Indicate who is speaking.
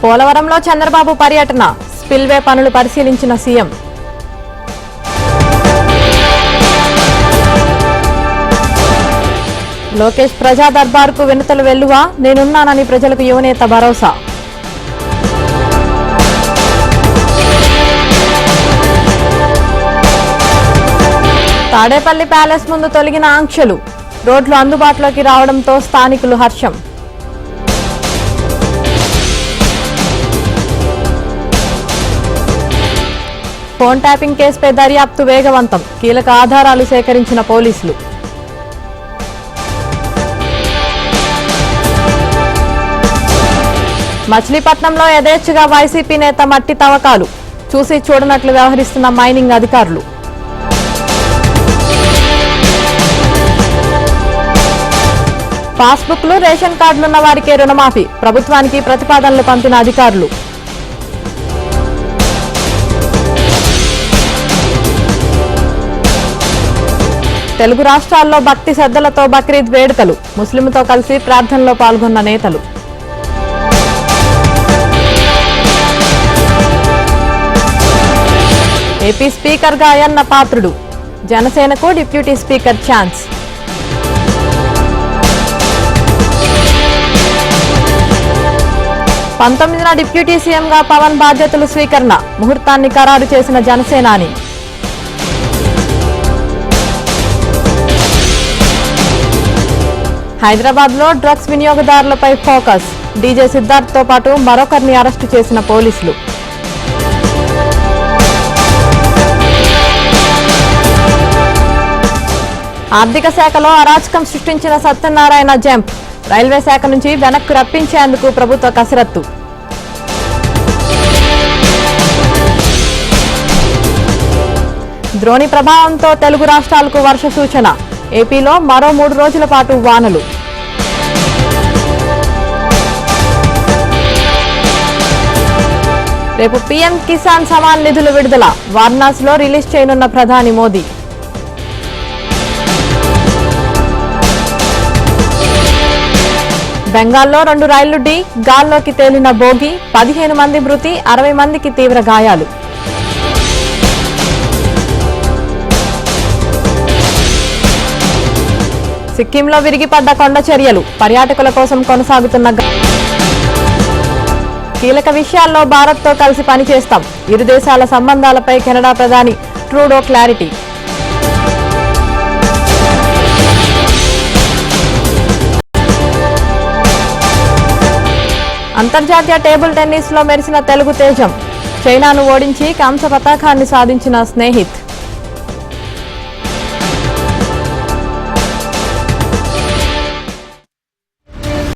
Speaker 1: పోలవరంలో చంద్రబాబు పర్యటన, స్పిల్వే పనులు పరిశీలించిన సీఎం. లోకేష్ ప్రజా దర్బార్కు వినతులు వెల్లువా, నేనున్నానని ప్రజలకు యువనేత భరోసా. తాడేపల్లి ప్యాలెస్ ముందు తొలగిన ఆంక్షలు, రోడ్లు అందుబాటులోకి రావడంతో స్థానికులు హర్షం. ఫోన్ ట్యాపింగ్ కేసుపై దర్యాప్తు వేగవంతం, కీలక ఆధారాలు సేకరించిన పోలీసులు. మచిలీపట్నంలో యథేచ్ఛగా వైసీపీ నేత మట్టి తవ్వకాలు, చూసి చూడనట్లు వ్యవహరిస్తున్న మైనింగ్ అధికారులు. పాస్బుక్లు, రేషన్ కార్డులున్న వారికే రుణమాఫీ, ప్రభుత్వానికి ప్రతిపాదనలు పంపిన అధికారులు. తెలుగు రాష్ట్రాల్లో భక్తి శ్రద్ధలతో బక్రీద్ వేడుకలు, ముస్లింలతో కలిసి ప్రార్థనలో పాల్గొన్న నేతలు. ఏపీ స్పీకర్గా అయ్యన్న పాత్రుడు, జనసేనకు డిప్యూటీ స్పీకర్ ఛాన్స్. పంతొమ్మిదిన డిప్యూటీ సీఎంగా పవన్ బాధ్యతలు స్వీకరణ, ముహూర్తాన్ని ఖరారు చేసిన జనసేనాని. హైదరాబాద్లో డ్రగ్స్ వినియోగదారులపై ఫోకస్, డీజే సిద్ధార్థ్తో పాటు మరొకరిని అరెస్టు చేసిన పోలీసులు. ఆర్థిక శాఖలో అరాచకం సృష్టించిన సత్యనారాయణ జంప్, రైల్వే శాఖ నుంచి వెనక్కు రప్పించేందుకు ప్రభుత్వ కసరత్తు. ద్రోణి ప్రభావంతో తెలుగు రాష్ట్రాలకు వర్ష సూచన, ఏపీలో మరో 3 రోజుల పాటు వానలు. రేపు పీఎం కిసాన్ సమాన్ నిధులు విడుదల, వారణాసిలో రిలీజ్ చేయనున్న ప్రధాని మోదీ. బెంగాల్లో 2 రైళ్లు గాల్లోకి తేలిన బోగి, 15 మంది మృతి, 60 మందికి తీవ్ర గాయాలు. సిక్కింలో విరిగిపడ్డ కొండ చర్యలు, పర్యాటకుల కోసం కొనసాగుతున్న. కీలక విషయాల్లో భారత్తో కలిసి పనిచేస్తాం, ఇరు దేశాల సంబంధాలపై కెనడా ప్రధాని ట్రూడో క్లారిటీ. అంతర్జాతీయ టేబుల్ టెన్నిస్ లో మెరిసిన తెలుగు తేజం, చైనాను ఓడించి కాంస్య పతాకాన్ని సాధించిన స్నేహిత్.